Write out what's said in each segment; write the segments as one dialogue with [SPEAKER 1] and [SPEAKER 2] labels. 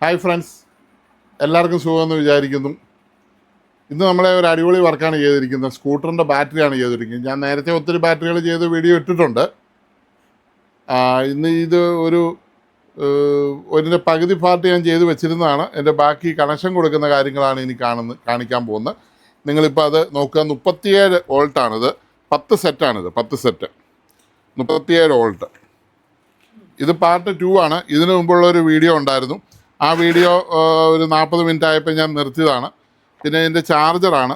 [SPEAKER 1] Hi friends, എല്ലാവർക്കും സുഖമെന്ന് വിചാരിക്കുന്നു. ഇന്ന് നമ്മളെ ഒരു അടിപൊളി വർക്കാണ് ചെയ്തിരിക്കുന്നത്. സ്കൂട്ടറിൻ്റെ ബാറ്ററിയാണ് ചെയ്തിരിക്കുന്നത്. ഞാൻ നേരത്തെ ഒത്തിരി ബാറ്ററികൾ ചെയ്ത് വീഡിയോ ഇട്ടിട്ടുണ്ട്. ഇന്ന് ഇത് ഒരു പകുതി പാർട്ട് ഞാൻ ചെയ്ത് വെച്ചിരുന്നതാണ്. എൻ്റെ ബാക്കി കണക്ഷൻ കൊടുക്കുന്ന കാര്യങ്ങളാണ് ഇനി കാണിക്കാൻ പോകുന്നത്. നിങ്ങളിപ്പോൾ അത് നോക്കുക. 37 വോൾട്ടാണിത്. 10 സെറ്റാണിത്. 10 സെറ്റ് 37 വോൾട്ട്. ഇത് പാർട്ട് 2 ആണ്. ഇതിനു മുമ്പുള്ള ഒരു വീഡിയോ ഉണ്ടായിരുന്നു. ആ വീഡിയോ ഒരു 40 മിനിറ്റ് ആയപ്പോൾ ഞാൻ നിർത്തിയതാണ്. പിന്നെ ഇതിൻ്റെ ചാർജറാണ്.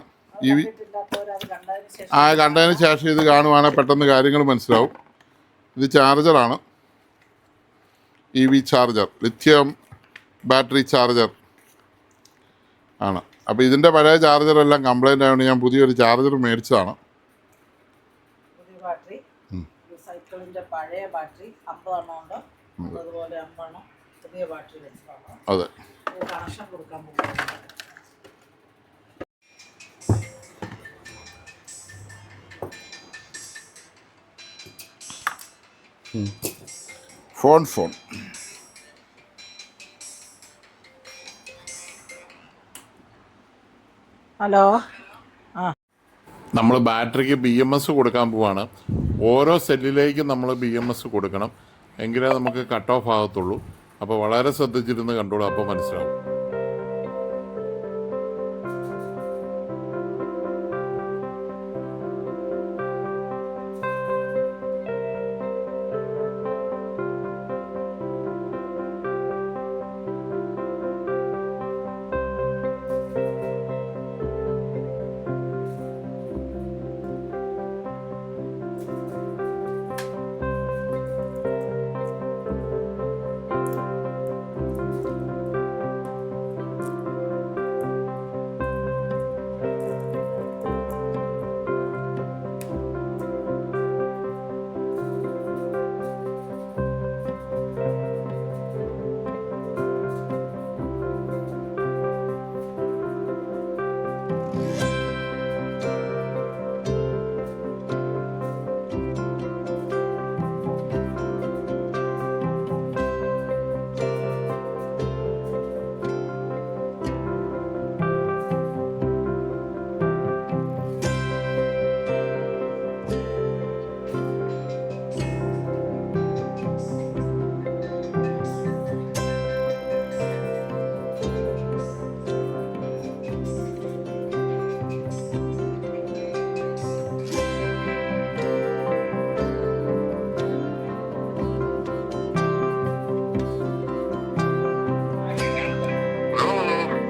[SPEAKER 1] കണ്ടതിന് ശേഷം ഇത് കാണുവാണെങ്കിൽ പെട്ടെന്ന് കാര്യങ്ങൾ മനസ്സിലാവും. ഇത് ചാർജറാണ്. EV charger, lithium battery charger ആണ്. അപ്പോൾ ഇതിൻ്റെ പഴയ ചാർജറെല്ലാം കംപ്ലൈൻ്റ് ആയതുകൊണ്ട് ഞാൻ പുതിയൊരു ചാർജർ മേടിച്ചതാണ്. അതെ, ഫോൺ
[SPEAKER 2] ഹലോ.
[SPEAKER 1] നമ്മൾ ബാറ്ററിക്ക് BMS കൊടുക്കാൻ പോവാണ്. ഓരോ സെല്ലിലേക്കും നമ്മൾ BMS കൊടുക്കണം, എങ്കിലേ നമുക്ക് കട്ട് ഓഫ് ആകത്തുള്ളൂ. അപ്പോൾ വളരെ ശ്രദ്ധിച്ചിരുന്ന് കണ്ടോളൂ, അപ്പോൾ മനസ്സിലാവും.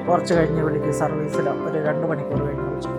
[SPEAKER 2] കുറച്ച് കഴിഞ്ഞ് വിളിക്കും. സർവീസിലോ ഒരു 2 മണിക്കൂർ കഴിഞ്ഞ് വിളിച്ചു.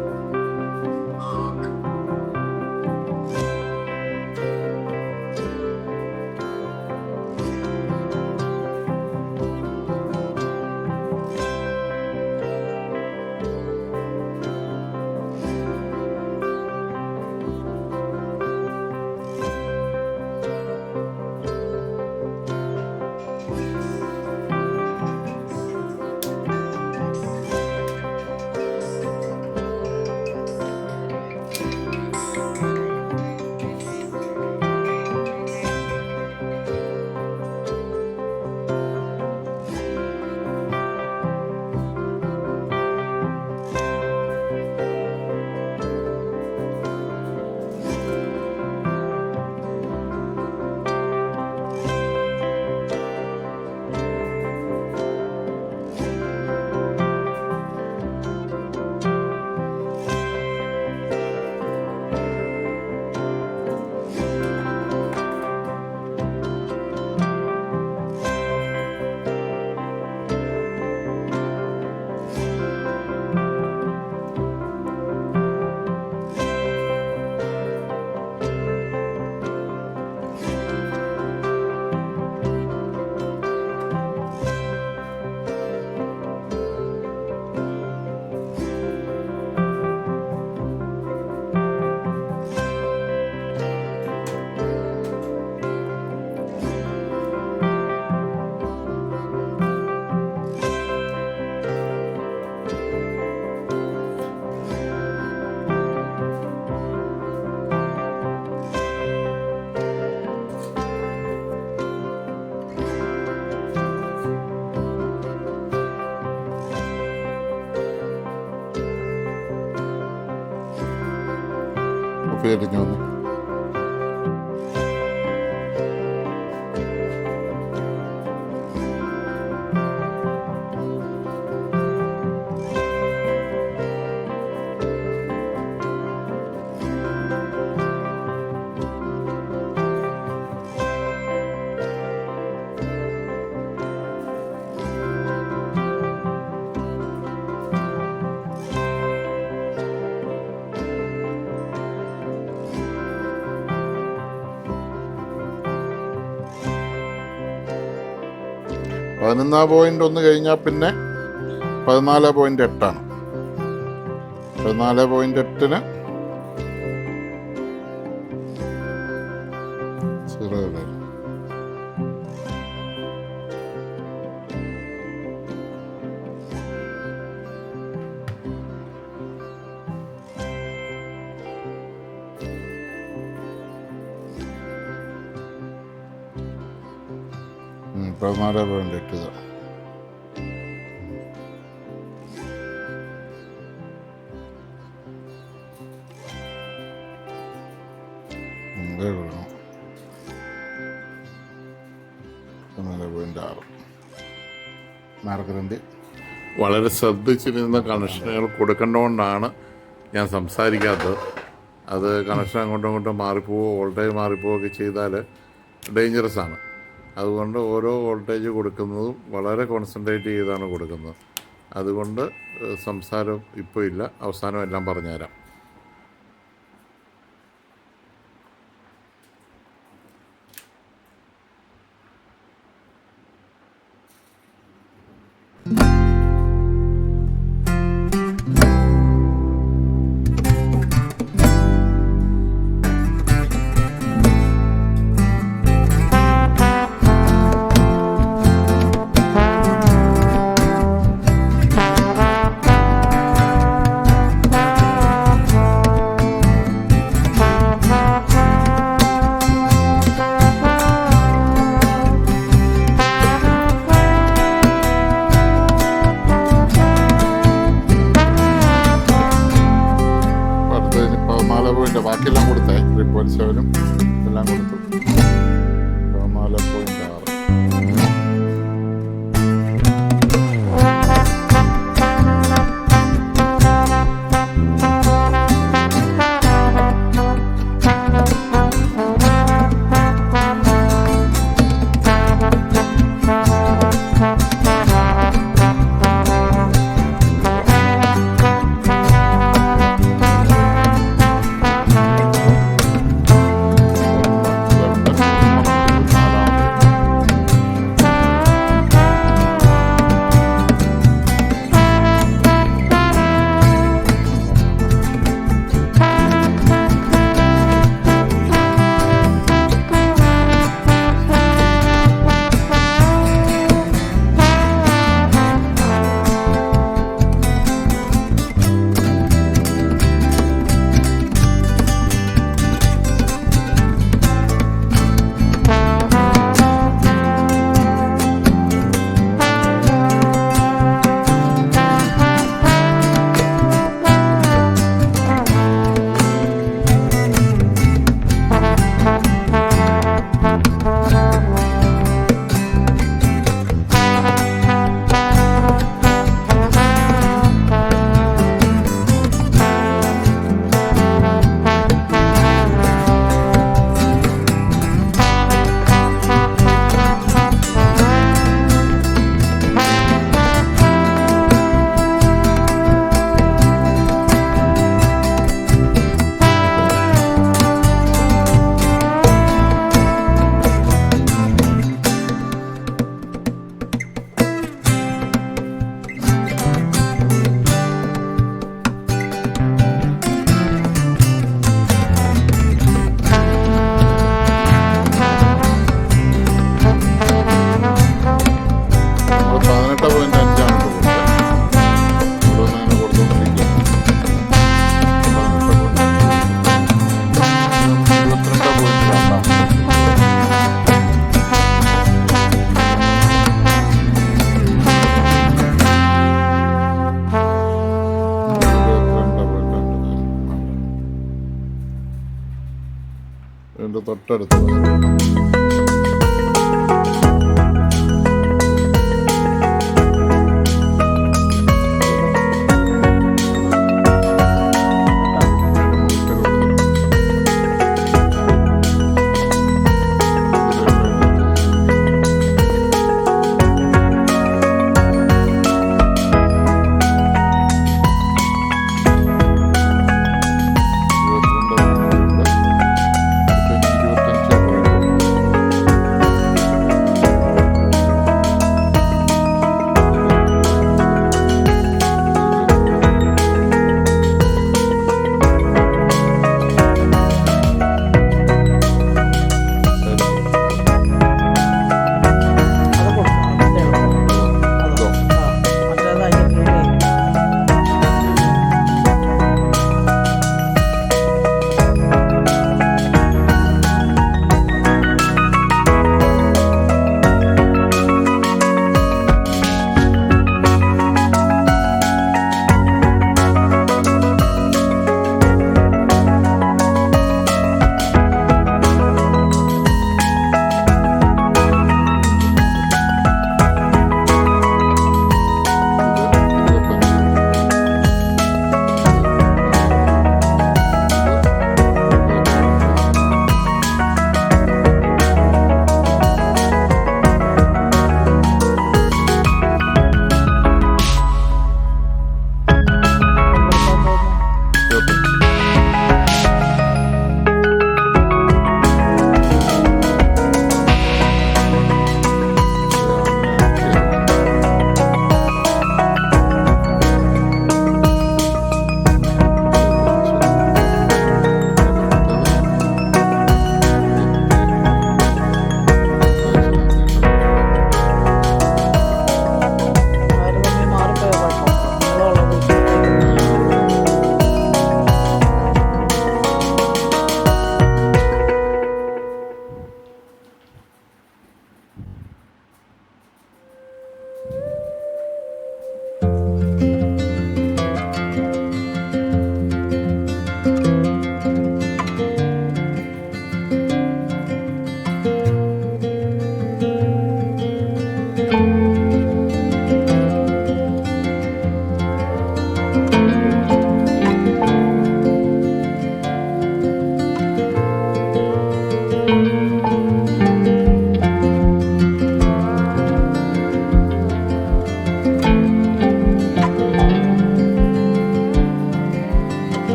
[SPEAKER 1] സ്റ്റെപ്പ് കയറിഞ്ഞു വന്നു. .1 കഴിഞ്ഞാൽ പിന്നെ 14.8 14.8 ചെറുതല്ലേ. .8 മാർക്കറിൻ്റെ വളരെ ശ്രദ്ധിച്ചിരുന്ന കണക്ഷനുകൾ കൊടുക്കേണ്ടതുകൊണ്ടാണ് ഞാൻ സംസാരിക്കാത്തത്. അത് കണക്ഷൻ അങ്ങോട്ടും ഇങ്ങോട്ടും മാറിപ്പോവോ വോൾട്ടേജ് മാറിപ്പോവുകയൊക്കെ ചെയ്താൽ ഡേഞ്ചറസ് ആണ്. അതുകൊണ്ട് ഓരോ വോൾട്ടേജ് കൊടുക്കുന്നതും വളരെ കോൺസെൻട്രേറ്റ് ചെയ്താണ് കൊടുക്കുന്നത്. അതുകൊണ്ട് സംസാരം ഇപ്പോൾ ഇല്ല, അവസാനം എല്ലാം പറഞ്ഞുതരാം. ബാക്കിയെല്ലാം കൊടുത്തേ 3.7 എല്ലാം കൊടുത്തു. 4.6 4.6 അതിൻ്റെ തൊട്ടടുത്ത്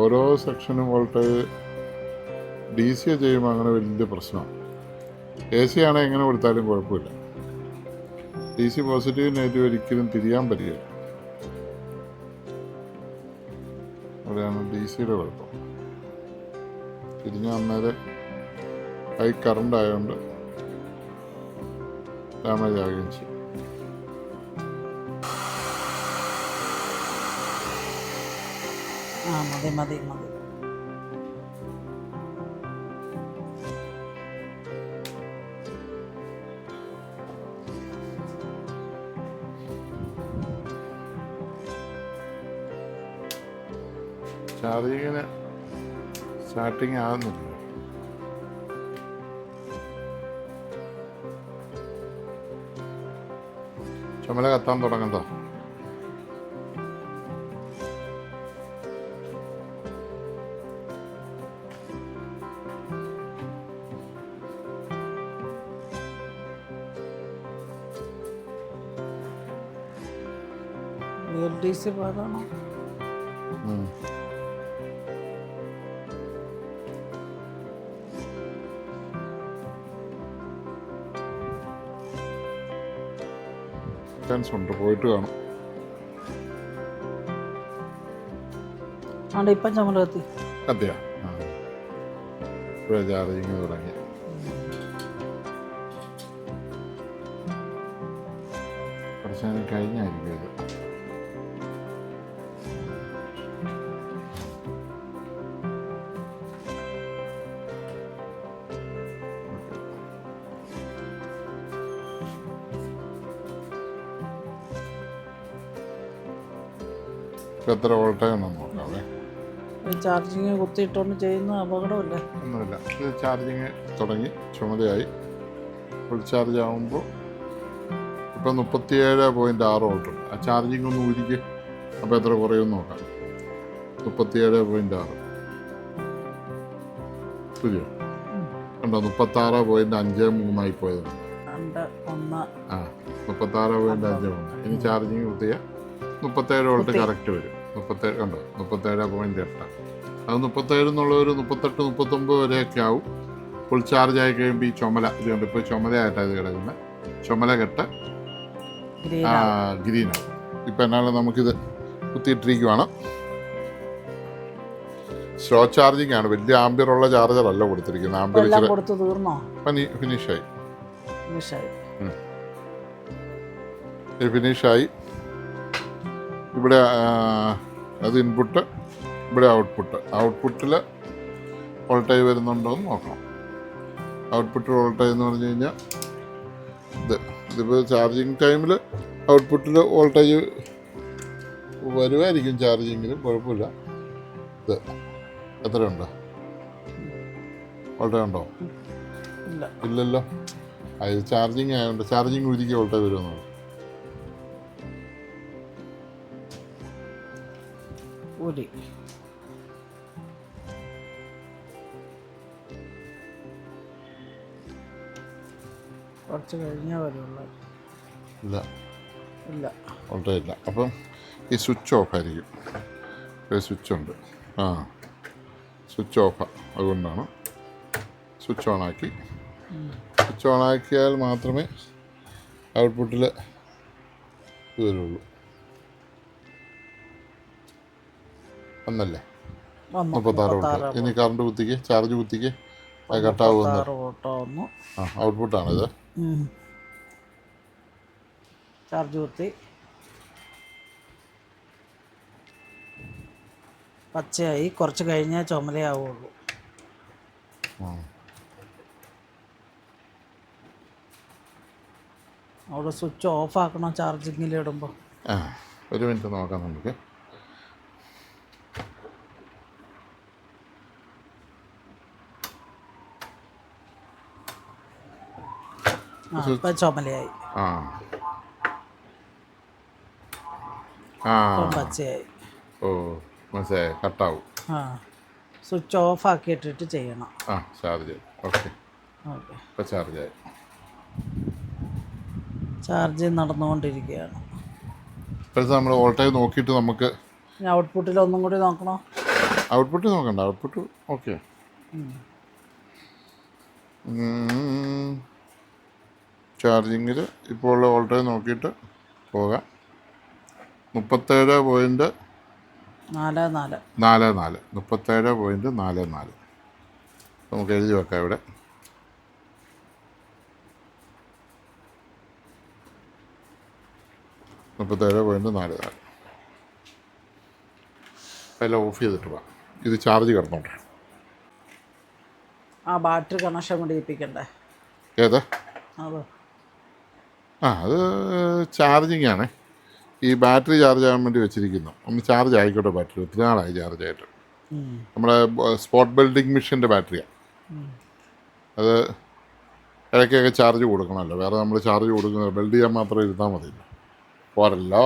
[SPEAKER 1] ഓരോ സെക്ഷനും വോൾട്ടേജ് ഡി സി ചെയ്യുമ്പോൾ അങ്ങനെ വലിയ പ്രശ്നമാണ്. എ സി ആണെങ്കിൽ എങ്ങനെ കൊടുത്താലും കുഴപ്പമില്ല. ഡി സി പോസിറ്റീവ് നെഗറ്റീവ് ഒരിക്കലും തിരിയാൻ പറ്റില്ല. അവിടെയാണ് ഡി സിയുടെ കുഴപ്പം. തിരിഞ്ഞ അന്നേരം ഹൈ കറണ്ട് ആയതുകൊണ്ട് ഡാമേജ് ആകുകയും ചെയ്യും.
[SPEAKER 2] മതി മതി മതി.
[SPEAKER 1] ചാർജിങ്ങിന് സ്റ്റാർട്ടിങ് ആകുന്നില്ല. ചുമല കത്താൻ തുടങ്ങണ്ടോ?
[SPEAKER 2] DC ഭാഗമാണോ?
[SPEAKER 1] ചാൻസ് ഉണ്ട്, പോയിട്ട് കാണും.
[SPEAKER 2] ആണ്ട് ഇപ്പം ചുമല കത്തി.
[SPEAKER 1] കത്തിയാ? ഇപ്പോഴേ ചാർജിങ് തുടങ്ങി. കുറച്ച് കഴിഞ്ഞായിരിക്കും ഇത്. എത്ര വോൾട്ടേജ് ഉണ്ടെന്ന് നോക്കാവേ.
[SPEAKER 2] ചാർജിങ് കുത്തിയിട്ടോണ്ട് ചെയ്യുന്ന അപകടമല്ലേ?
[SPEAKER 1] ഒന്നുമില്ല. ഇത് ചാർജിങ് തുടങ്ങി, ചുമതയായി. ഫുൾ ചാർജ് ആകുമ്പോൾ ഇപ്പം 37.6 വോൾട്ട്. ആ ചാർജിങ് ഒന്ന് ഊരിക്ക്. അപ്പോൾ എത്ര കുറയുമെന്ന് നോക്കാം. 37.6 ശരിയോ? കണ്ടോ? 36.53 പോയത്. 36.53. ഇനി ചാർജിങ് കുത്തിയാൽ 37 വോൾട്ട് കറക്റ്റ് വരും. 37 കണ്ടോ? 37.8. അത് 37 എന്നുള്ള ഒരു 38, 39 വരെയൊക്കെ ആവും. ഫുൾ ചാർജ് ആയി കഴിയുമ്പോൾ ഈ ചുമല ഇത് കണ്ട് ഇപ്പോൾ ചുമലയായിട്ടാണ് ഇത് കിടക്കുന്നത്. ചുമല കെട്ട് ഗ്രീൻ ആവും. ഇപ്പം എന്നാലും നമുക്കിത് കുത്തിയിട്ടിരിക്കുവാണ്. സ്ലോ ചാർജിങ് ആണ്, വലിയ ആംബിയർ ഉള്ള ചാർജർ അല്ല കൊടുത്തിരിക്കുന്നത്. ആംബിയർ ഫിനിഷായി. ഫിനിഷായി. ഇവിടെ അത് ഇൻപുട്ട്, ഇവിടെ ഔട്ട്പുട്ടിൽ വോൾട്ടേജ് വരുന്നുണ്ടോ എന്ന് നോക്കണം. ഔട്ട്പുട്ട് വോൾട്ടേജ് എന്ന് പറഞ്ഞു കഴിഞ്ഞാൽ ഇതിപ്പോൾ ചാർജിങ് ടൈമിൽ ഔട്ട്പുട്ടിൽ വോൾട്ടേജ് വരുമായിരിക്കും. ചാർജിങ്ങിലും കുഴപ്പമില്ല. ഇത് എത്രയുണ്ടോ? വോൾട്ടേജ് ഉണ്ടോ? ഇല്ലല്ലോ. അത് ചാർജിങ് ആയതുകൊണ്ട് ചാർജിങ് ഉരുക്കി വോൾട്ടേജ് വരുമെന്നുള്ളൂ.
[SPEAKER 2] കുറച്ച് കഴിഞ്ഞാൽ വരുള്ളൂ. ഇല്ല
[SPEAKER 1] വോൾട്ടേജ് ഇല്ല. അപ്പം ഈ സ്വിച്ച് ഓഫ് ആയിരിക്കും. സ്വിച്ച് ഉണ്ട്. സ്വിച്ച് ഓഫാണ്. അതുകൊണ്ടാണ് സ്വിച്ച് ഓണാക്കി. സ്വിച്ച് ഓണാക്കിയാൽ മാത്രമേ ഔട്ട്പുട്ടിൽ ഇത് വരുള്ളൂ. ഒന്നല്ലേ? 36 വോൾട്ട്. ഇനി കറണ്ട് കുത്തിക്ക്, ചാർജ് കുത്തിക്ക്, കട്ടാവുന്ന ഔട്ട്പുട്ടാണിത്.
[SPEAKER 2] ചാർജ് കുത്തി പച്ചയായി. കുറച്ച് കഴിഞ്ഞാൽ ചുമലയാവുള്ളൂ. അവിടെ സ്വിച്ച് ഓഫ് ആക്കണം ചാർജിങ്ങിലിടുമ്പോൾ.
[SPEAKER 1] ഒരു മിനിറ്റ് നോക്കാം നമുക്ക്.
[SPEAKER 2] ഇപ്പം ചുമലയായി. പച്ചയായി.
[SPEAKER 1] ഓ മനസ്സിലായി. കട്ടാവും.
[SPEAKER 2] സ്വിച്ച് ഓഫ് ആക്കിയിട്ടിട്ട് ചെയ്യണം.
[SPEAKER 1] ചാർജ്. ഓക്കെ. ഇപ്പം ചാർജായി.
[SPEAKER 2] ചാർജ് നടന്നുകൊണ്ടിരിക്കുകയാണ്.
[SPEAKER 1] ഇപ്പോഴത്തെ നമ്മൾ വോൾട്ടേജ് നോക്കിയിട്ട് നമുക്ക്
[SPEAKER 2] ഔട്ട്പുട്ടിൽ ഒന്നും കൂടി നോക്കണോ?
[SPEAKER 1] ഔട്ട്പുട്ട് നോക്കണ്ട, ഔട്ട്പുട്ട് ഓക്കെ. ചാർജിങ്ങിൽ ഇപ്പോൾ ഉള്ള വോൾട്ടേജ് നോക്കിയിട്ട് പോകാം. 37.44. 37.44 നമുക്ക് എഴുതി വെക്കാം ഇവിടെ. 37.44. എല്ലാം ഓഫ് ചെയ്തിട്ട് പോവാം. ഇത് ചാർജ് കിടന്നോട്ടെ.
[SPEAKER 2] ആ ബാറ്ററി കണക്ഷൻ പിടിപ്പിക്കണ്ടേ?
[SPEAKER 1] ഏതാ?
[SPEAKER 2] അത്
[SPEAKER 1] അത് ചാർജിങ് ആണ്. ഈ ബാറ്ററി ചാർജ് ആകാൻ വേണ്ടി വെച്ചിരിക്കുന്നു. ഒന്ന് ചാർജ് ആയിക്കോട്ടെ. ബാറ്ററി ഒത്തിരി നാളായി ചാർജ് ആയിട്ട്. നമ്മുടെ സ്പോട്ട് വെൽഡിങ് മെഷീൻ്റെ ബാറ്ററിയാണ്. അത് ഇടയ്ക്കൊക്കെ ചാർജ് കൊടുക്കണമല്ലോ. വേറെ നമ്മൾ ചാർജ് കൊടുക്കുന്നത് വെൽഡ് ചെയ്യാൻ മാത്രം ഇരുന്നാൽ മതിയല്ലോ, പോരല്ലോ.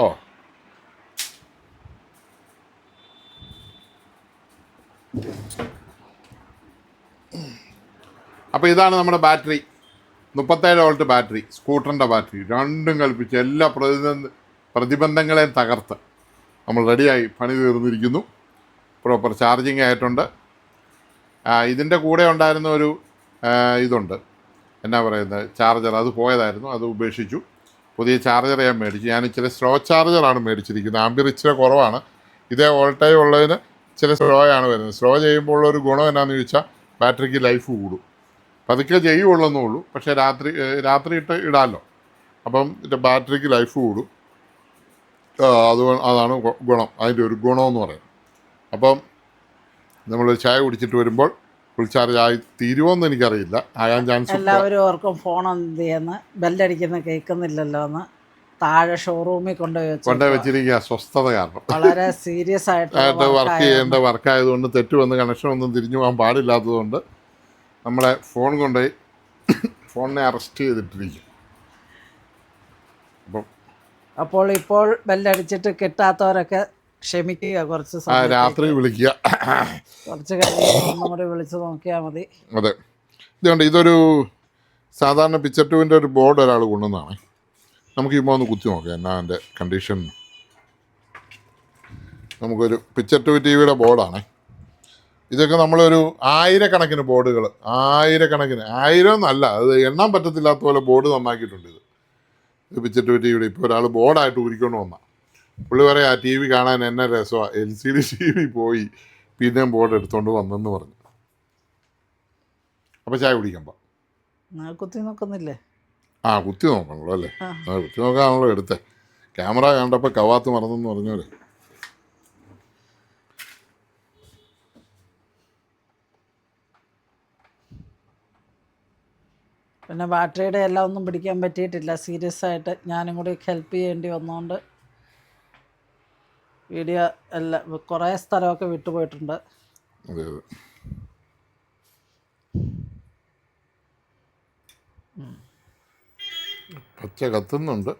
[SPEAKER 1] അപ്പോൾ ഇതാണ് നമ്മുടെ ബാറ്ററി. 37 വോൾട്ട് ബാറ്ററി, സ്കൂട്ടറിൻ്റെ ബാറ്ററി. രണ്ടും കൽപ്പിച്ച് എല്ലാ പ്രതിബന്ധങ്ങളെയും തകർത്ത് നമ്മൾ റെഡിയായി, പണി തീർന്നിരിക്കുന്നു. പ്രോപ്പർ ചാർജിങ് ആയിട്ടുണ്ട്. ഇതിൻ്റെ കൂടെ ഉണ്ടായിരുന്ന ഒരു ഇതുണ്ട്, എന്നാ പറയുന്നത്, ചാർജർ. അത് പോയതായിരുന്നു, അത് ഉപേക്ഷിച്ചു. പുതിയ ചാർജർ ഞാൻ മേടിച്ചു. ഞാൻ ഇച്ചിരി സ്ലോ ചാർജറാണ് മേടിച്ചിരിക്കുന്നത്. ആംബിയർ ഇച്ചിരി കുറവാണ്. ഇതേ വോൾട്ടേജ് ഉള്ളതിന് ഇച്ചിരി സ്ലോ ആണ് വരുന്നത്. സ്ലോ ചെയ്യുമ്പോൾ ഉള്ളൊരു ഗുണം എന്നാന്ന് ചോദിച്ചാൽ ബാറ്ററിക്ക് ലൈഫ് കൂടും. പതുക്കെ ചെയ്യുള്ളെന്നേ ഉള്ളൂ, പക്ഷേ രാത്രി ഇടാമല്ലോ. അപ്പം ബാറ്ററിക്ക് ലൈഫ് കൂടും. അതാണ് ഗുണം, അതിൻ്റെ ഒരു ഗുണമെന്ന് പറയുന്നത്. അപ്പം നമ്മൾ ചായ കുടിച്ചിട്ട് വരുമ്പോൾ ഫുൾ ചാർജ് ആയി തീരുമോയെന്ന് എനിക്കറിയില്ല. ആകാൻ ചാൻസ്.
[SPEAKER 2] എല്ലാവരും ഓർക്കും ഫോൺ എന്ത് ചെയ്യുന്ന ബെല്ലടിക്കുന്ന കേൾക്കുന്നില്ലല്ലോ എന്ന് താഴെ ഷോറൂമിൽ കൊണ്ടുപോയി
[SPEAKER 1] വെച്ചിരിക്കുക. സ്വസ്ഥത കാരണം
[SPEAKER 2] വളരെ സീരിയസ് ആയിട്ട്
[SPEAKER 1] വർക്ക് ചെയ്യേണ്ട വർക്കായതുകൊണ്ട് തെറ്റ് വന്ന് കണക്ഷൻ ഒന്നും തിരിഞ്ഞു പോകാൻ പാടില്ലാത്തതുകൊണ്ട് നമ്മളെ ഫോൺ കൊണ്ടുപോയി ഫോണിനെ അറസ്റ്റ് ചെയ്തിട്ടിരിക്കും.
[SPEAKER 2] അപ്പോൾ ഇപ്പോൾ ബെല്ലടിച്ചിട്ട് കിട്ടാത്തവരൊക്കെ ക്ഷമിക്കുക. കുറച്ച്
[SPEAKER 1] രാത്രി വിളിക്കുക,
[SPEAKER 2] കുറച്ച് കഴിയുമ്പോൾ ഒന്നും കൂടി വിളിച്ച് നോക്കിയാൽ മതി.
[SPEAKER 1] അതെ. ഇതുകൊണ്ട് ഇതൊരു സാധാരണ പിക്ചർ ട്യൂബിൻ്റെ ഒരു ബോർഡ് ഒരാൾ കൊണ്ടുവന്നതാണ്. നമുക്ക് ഇപ്പോൾ ഒന്ന് കുത്തി നോക്കാം എന്നാ എൻ്റെ കണ്ടീഷൻ. നമുക്കൊരു പിക്ചർ ട്യൂബ് ടി വിയുടെ ബോർഡാണ്. ഇതൊക്കെ നമ്മളൊരു ആയിരക്കണക്കിന് ബോർഡുകൾ, ആയിരക്കണക്കിന്, ആയിരം എന്നല്ല, അത് എണ്ണാൻ പറ്റത്തില്ലാത്ത പോലെ ബോർഡ് നന്നാക്കിയിട്ടുണ്ട്. ഇത് പിക്ചർ ട്യൂബ് ടി വിയുടെ ഇപ്പോൾ ഒരാൾ ബോർഡായിട്ട് ഊരിക്കൊണ്ട് വന്നാൽ പുള്ളി പറയാം, ആ ടി വി കാണാൻ എന്നെ രസമാണ്, LCD ടി വി പോയി പിന്നെയും ബോർഡ് എടുത്തുകൊണ്ട് വന്നെന്ന് പറഞ്ഞു. അപ്പോൾ ചായ കുടിക്കുമ്പോൾ
[SPEAKER 2] കുത്തി നോക്കുന്നില്ലേ?
[SPEAKER 1] കുത്തി നോക്കണല്ലോ അല്ലേ? കുത്തി നോക്കാണല്ലോ എടുത്തേ. ക്യാമറ കണ്ടപ്പോൾ കവാത്ത് മറന്നെന്ന് പറഞ്ഞോലെ.
[SPEAKER 2] പിന്നെ ബാറ്ററിയുടെ എല്ലാം ഒന്നും പിടിക്കാൻ പറ്റിയിട്ടില്ല. സീരിയസ് ആയിട്ട് ഞാനും കൂടി ഹെൽപ്പ് ചെയ്യേണ്ടി വന്നതുകൊണ്ട് വീഡിയോ എല്ലാം കുറേ സ്ഥലമൊക്കെ വിട്ടുപോയിട്ടുണ്ട്.
[SPEAKER 1] അതെ അതെ. പച്ച കത്തുന്നുണ്ട്.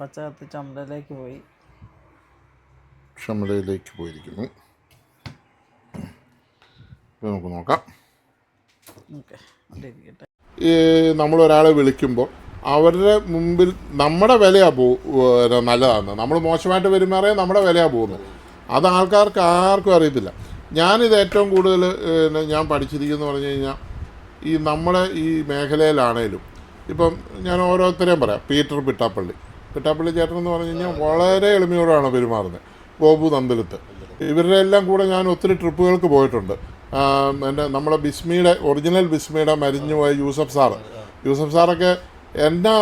[SPEAKER 2] പച്ച കത്ത് ചുമലിലേക്ക്
[SPEAKER 1] പോയിരിക്കുന്നു. നമുക്ക് നോക്കാം. ഈ നമ്മളൊരാളെ വിളിക്കുമ്പോൾ അവരുടെ മുമ്പിൽ നമ്മുടെ വിലയാണ് നല്ലതാണ്. നമ്മൾ മോശമായിട്ട് പെരുമാറിയാൽ നമ്മുടെ വിലയാണ് പോകുന്നത്. അത് ആൾക്കാർക്ക് ആർക്കും അറിയത്തില്ല. ഞാനിത് ഏറ്റവും കൂടുതൽ ഞാൻ പഠിച്ചിരിക്കുന്നു പറഞ്ഞു കഴിഞ്ഞാൽ, ഈ നമ്മുടെ ഈ മേഖലയിലാണേലും ഇപ്പം ഞാൻ ഓരോരുത്തരെയും പറയാം. പീറ്റർ പിട്ടാപ്പള്ളി ചേട്ടൻ എന്ന് പറഞ്ഞു കഴിഞ്ഞാൽ വളരെ എളിമയോടാണ് പെരുമാറുന്നത്. ഗോപു നന്ദലത്ത്, ഇവരുടെ എല്ലാം കൂടെ ഞാൻ ഒത്തിരി ട്രിപ്പുകൾക്ക് പോയിട്ടുണ്ട്. നമ്മുടെ ബിസ്മിയുടെ ഒറിജിനൽ ബിസ്മിയുടെ മരിഞ്ഞുപോയ യൂസഫ് സാറൊക്കെ എന്നാ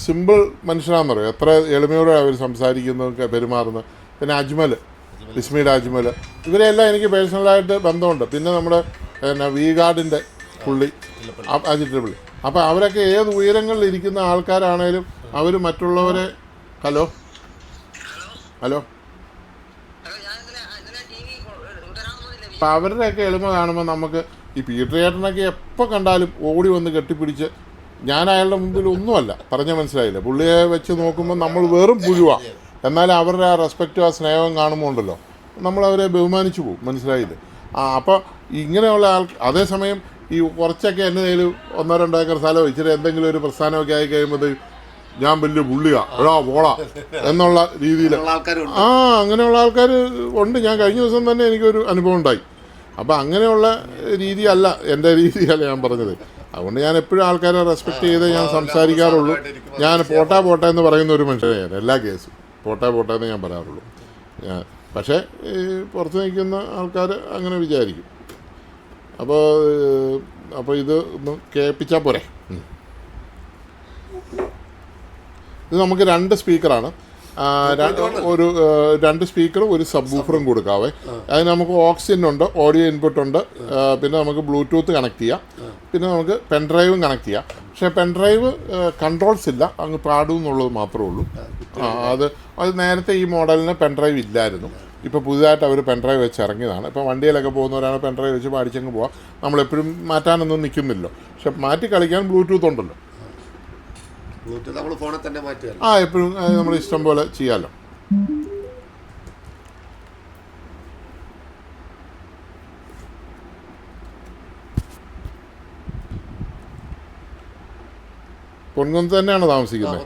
[SPEAKER 1] സിമ്പിൾ മനുഷ്യനാണെന്ന് പറയും. എത്ര എളിമയോടെ അവർ സംസാരിക്കുന്നതൊക്കെ പെരുമാറുന്നത്. പിന്നെ ബിസ്മിയുടെ അജ്മൽ, ഇവരെല്ലാം എനിക്ക് പേഴ്സണലായിട്ട് ബന്ധമുണ്ട്. പിന്നെ നമ്മുടെ വി ഗാർഡിൻ്റെ പുള്ളി അജിറ്റബിൾ. അപ്പോൾ അവരൊക്കെ ഏത് ഉയരങ്ങളിൽ ഇരിക്കുന്ന ആൾക്കാരാണേലും അവർ മറ്റുള്ളവരെ ഹലോ അപ്പം അവരുടെയൊക്കെ എളിമ കാണുമ്പോൾ നമുക്ക് ഈ പീറ്റർ ചേട്ടനൊക്കെ എപ്പോൾ കണ്ടാലും ഓടി വന്ന് കെട്ടിപ്പിടിച്ച്, ഞാൻ അയാളുടെ മുമ്പിൽ ഒന്നുമല്ല, പറഞ്ഞാൽ മനസ്സിലായില്ല. പുള്ളിയെ വെച്ച് നോക്കുമ്പോൾ നമ്മൾ വെറും പുഴുവാണ്. എന്നാൽ അവരുടെ ആ റെസ്പെക്റ്റും ആ സ്നേഹവും കാണുമ്പോൾ ഉണ്ടല്ലോ, നമ്മളവരെ ബഹുമാനിച്ചു പോകും. മനസ്സിലായില്ലേ? അപ്പോൾ ഇങ്ങനെയുള്ള അതേസമയം ഈ കുറച്ചൊക്കെ എൻ്റെ കയ്യിൽ 1-2 ഏക്കർ സ്ഥലമോ ഇച്ചിരി എന്തെങ്കിലും ഒരു പ്രസ്ഥാനമൊക്കെ ആയി കഴിയുമ്പോൾ ഞാൻ വലിയ പുള്ളിയാ എടാ പോടാ എന്നുള്ള രീതിയിൽ അങ്ങനെയുള്ള ആൾക്കാർ ഉണ്ട്. ഞാൻ കഴിഞ്ഞ ദിവസം തന്നെ എനിക്കൊരു അനുഭവം ഉണ്ടായി. അപ്പം അങ്ങനെയുള്ള രീതിയല്ല എൻ്റെ രീതിയല്ല ഞാൻ പറഞ്ഞത്. അതുകൊണ്ട് ഞാൻ എപ്പോഴും ആൾക്കാരെ റെസ്പെക്ട് ചെയ്ത് ഞാൻ സംസാരിക്കാറുള്ളൂ. ഞാൻ പോട്ടെ എന്ന് പറയുന്ന ഒരു മനുഷ്യനെയാണ് എല്ലാ കേസും പോട്ടെ എന്ന് ഞാൻ പറയാറുള്ളൂ. പക്ഷേ പുറത്ത് നിൽക്കുന്ന ആൾക്കാർ അങ്ങനെ വിചാരിക്കും. അപ്പോൾ ഇത് ഒന്ന് കേൾപ്പിച്ചാൽ പോരെ. ഇത് നമുക്ക് 2 സ്പീക്കറാണ്. ഒരു 2 സ്പീക്കറും ഒരു സബ് വൂഫറും കൊടുക്കാവേ. അതിന് നമുക്ക് ഓക്സിജൻ ഉണ്ട്, ഓഡിയോ ഇൻപുട്ട് ഉണ്ട്, പിന്നെ നമുക്ക് ബ്ലൂടൂത്ത് കണക്ട് ചെയ്യാം, പിന്നെ നമുക്ക് പെൻഡ്രൈവും കണക്ട് ചെയ്യാം. പക്ഷേ പെൻഡ്രൈവ് കൺട്രോൾസ് ഇല്ല, അങ്ങ് പാടും എന്നുള്ളത് മാത്രമേ ഉള്ളൂ. അത് നേരത്തെ ഈ മോഡലിന് പെൻഡ്രൈവ് ഇല്ലായിരുന്നു. ഇപ്പോൾ പുതുതായിട്ട് അവർ പെൻഡ്രൈവ് വെച്ച് ഇറങ്ങിയതാണ്. ഇപ്പോൾ വണ്ടിയിലൊക്കെ പോകുന്നവരാണ് പെൻഡ്രൈവ് വെച്ച് പാടിച്ചങ്ങ് പോവാം. നമ്മളെപ്പോഴും മാറ്റാനൊന്നും നിൽക്കുന്നില്ലോ. പക്ഷെ മാറ്റി കളിക്കാൻ ബ്ലൂടൂത്ത് ഉണ്ടല്ലോ.
[SPEAKER 3] നമ്മൾ ഫോണിൽ തന്നെ മാറ്റുക.
[SPEAKER 1] എപ്പോഴും നമ്മൾ ഇഷ്ടം പോലെ ചെയ്യാമല്ലോ. പൊൻകുന്നത്ത് തന്നെയാണ് താമസിക്കുന്നത്.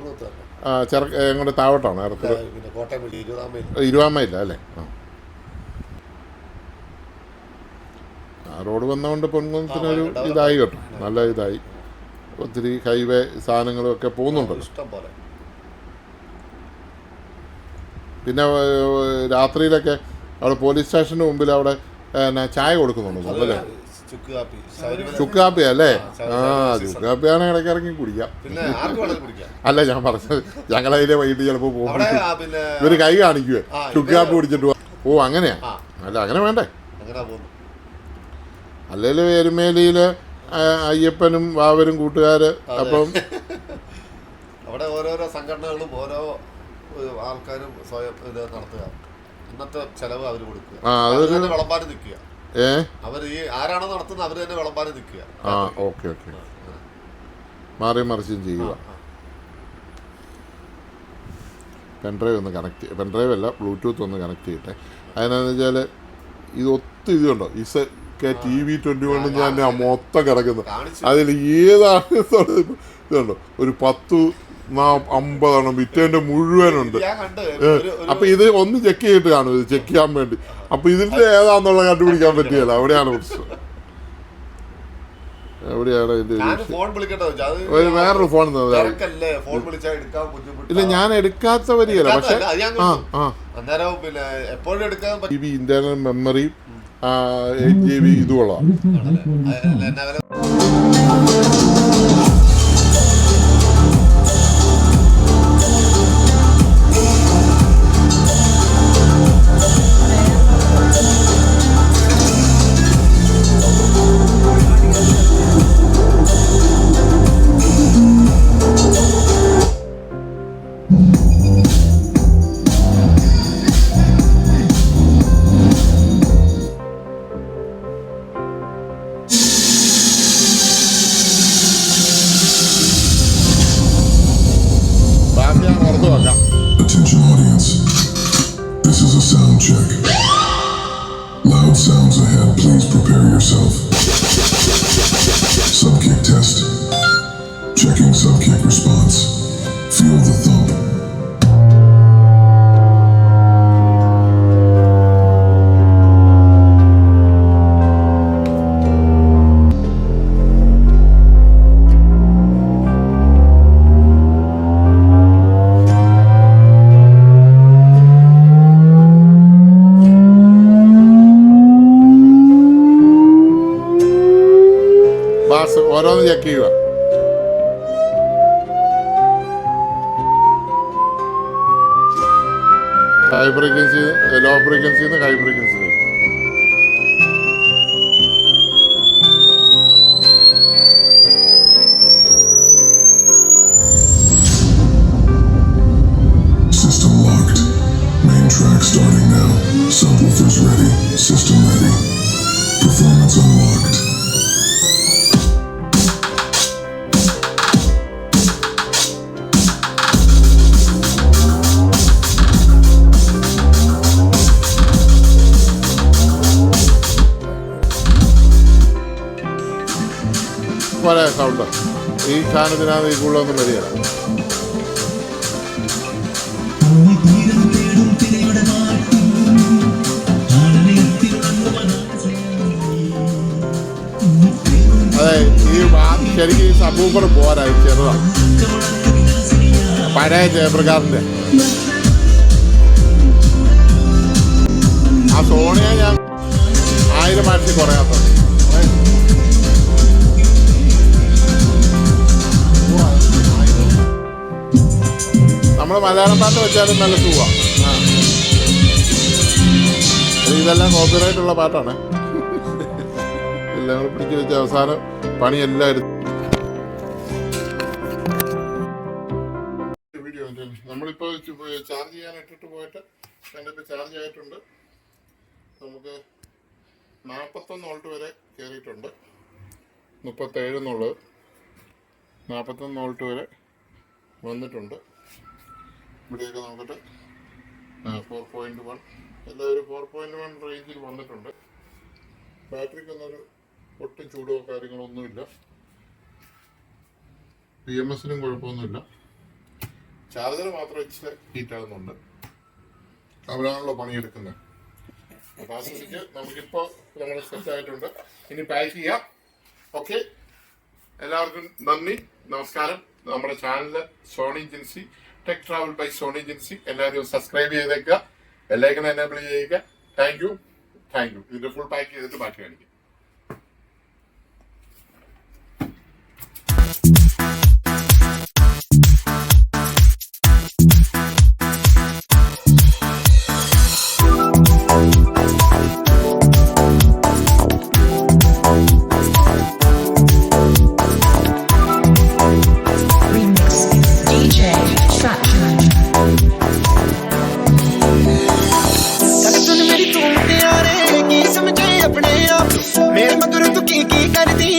[SPEAKER 1] ഞങ്ങളുടെ താവട്ടാണ് ഏറെക്കുറെ 20 മൈൽ അല്ലേ? റോഡ് വന്നതുകൊണ്ട് പൊൻകുന്നത്തിനൊരു ഇതായി കേട്ടോ, നല്ല ഇതായി. ഒത്തിരി ഹൈവേ സാധനങ്ങളും ഒക്കെ പോകുന്നുണ്ടല്ലോ. പിന്നെ രാത്രിയിലൊക്കെ അവിടെ പോലീസ് സ്റ്റേഷന് മുമ്പിൽ അവിടെ ചായ കൊടുക്കുന്നുണ്ട് അല്ലേ? ചുക്ക് കാപ്പി അല്ലേ? ചുക്ക് കാപ്പിയാണ് ഇടയ്ക്ക് ഇറങ്ങി കുടിക്കാം. അല്ല ഞാൻ പറഞ്ഞത്, ഞങ്ങളതിലെ വൈകിട്ട് ചിലപ്പോൾ പോകുമ്പോൾ ഇവര് കൈ കാണിക്കുവേ ചുക്ക് കാപ്പി കുടിച്ചിട്ട് ഓ അങ്ങനെയാ? അല്ല അങ്ങനെ വേണ്ടേ? അല്ലെങ്കിൽ എരുമേലിയില് അയ്യപ്പനും വാവരും കൂട്ടുകാര്. അപ്പം
[SPEAKER 3] അവിടെ ഓരോരോ സംഘടനകളും ഓരോ ആൾക്കാരും സ്വയം ഇത് നടത്തുക. ഇന്നത്തെ ചെലവ് അവർ കൊടുക്കുക, വിളമ്പാനും നിൽക്കുക. അവർ ഈ ആരാണോ നടത്തുന്നത് അവർ തന്നെ വിളമ്പാനും നിൽക്കുക.
[SPEAKER 1] ഓക്കെ മാറി മറിച്ചും ചെയ്യുക. പെൻഡ്രൈവ് ഒന്ന് കണക്ട് പെൻഡ്രൈവ് അല്ല ബ്ലൂടൂത്ത് ഒന്ന് കണക്ട് ചെയ്യട്ടെ. അതിനാന്ന് വെച്ചാൽ ഇത് ഒത്തിരി ഇതുണ്ടോ TV21 ഞാൻ മൊത്തം കിടക്കുന്നു. അതിൽ ഏതാണ് ഇതുണ്ടോ ഒരു 10-50 വിറ്റേൻ്റെ മുഴുവനുണ്ട്. അപ്പം ഇത് ഒന്ന് ചെക്ക് ചെയ്തിട്ട് കാണും, ഇത് ചെക്ക് ചെയ്യാൻ വേണ്ടി. അപ്പം ഇതിൻ്റെ ഏതാന്നുള്ള കണ്ടുപിടിക്കാൻ പറ്റിയല്ല. അവിടെയാണ് പ്രശ്നം. എവിടെയാണ് ഇത്? വേറൊരു ഫോൺ ഇല്ല, ഞാൻ എടുക്കാത്ത വരികയല്ല. പക്ഷെ GB internal memory 8 GB ഇതുകൊള്ളാം.
[SPEAKER 4] Attention audience, this is a sound check. Loud sounds ahead, please prepare yourself. Subkick test. Checking subkick response. Feel the thump.
[SPEAKER 1] ഓരോന്ന് ചെക്ക് ചെയ്യുക. ഹൈ ഫ്രീക്വൻസി, ലോ ഫ്രീക്വൻസിന്ന് high frequency.
[SPEAKER 4] System locked. Main track starting now. Subwoofers ready. System ready. Performance unlocked.
[SPEAKER 1] Sound ഈ സാധനത്തിനകത്ത് ഈ കൂടുതലൊന്നും വരികയില്ല. അതെ, ശരിക്കും ഈ സബൂഫർ പോരാ, ചെറുതാണ്. പഴയ ജയപ്രകാശിന്റെ ആ സോണിയെ ഞാൻ 1000 ആഴ്ച കുറയാത്തത്. നമ്മൾ മലയാളം പാട്ട് വെച്ചാലും നല്ല സുഖമാണ്. ഇതെല്ലാം കോപ്പിറൈറ്റ് ഉള്ള പാട്ടാണ്. എല്ലാം കൂടെ പിടിച്ച് വെച്ച അവസാനം പണിയെല്ലാം എടുത്ത് വീഡിയോ നമ്മളിപ്പോൾ ചാർജ് ചെയ്യാൻ ഇട്ടിട്ട് പോയിട്ട് എൻ്റെ ഇപ്പോൾ ചാർജ് ആയിട്ടുണ്ട്. നമുക്ക് 41 വോൾട്ട് വരെ കയറിയിട്ടുണ്ട്. 37 എന്നുള്ളത് 41 വോൾട്ട് വരെ വന്നിട്ടുണ്ട്. ഇവിടെയൊക്കെ നോക്കട്ടെ 4.1 എല്ലാം ഒരു 4.1 റേഞ്ചിൽ വന്നിട്ടുണ്ട്. ബാറ്ററിക്കൊന്നൊരു ഒട്ടും ചൂടോ കാര്യങ്ങളോ ഒന്നുമില്ല. BMS-നും കുഴപ്പമൊന്നുമില്ല. ചാർജർ മാത്രം ഇച്ചിരി ഹീറ്റാകുന്നുണ്ട്. അവരാണല്ലോ പണിയെടുക്കുന്നത്. അപ്പോൾ ആ സ്ഥിതിക്ക് നമുക്കിപ്പോൾ നമ്മൾ സെറ്റ് ആയിട്ടുണ്ട്. ഇനി പാക്ക് ചെയ്യാം. ഓക്കെ, എല്ലാവർക്കും നന്ദി, നമസ്കാരം. നമ്മുടെ channel Sony agency, tech travel by Sony agency. എല്ലാവരും സബ്സ്ക്രൈബ് ചെയ്തേക്കുക, ബെല്ലൈക്കൺ എനേബിൾ ചെയ്യുക. Thank you. ഇതിൻ്റെ ഫുൾ പാക്ക് ചെയ്തിട്ട് ബാക്കി കാണിക്കും.
[SPEAKER 5] मेरे मगर तू की करदी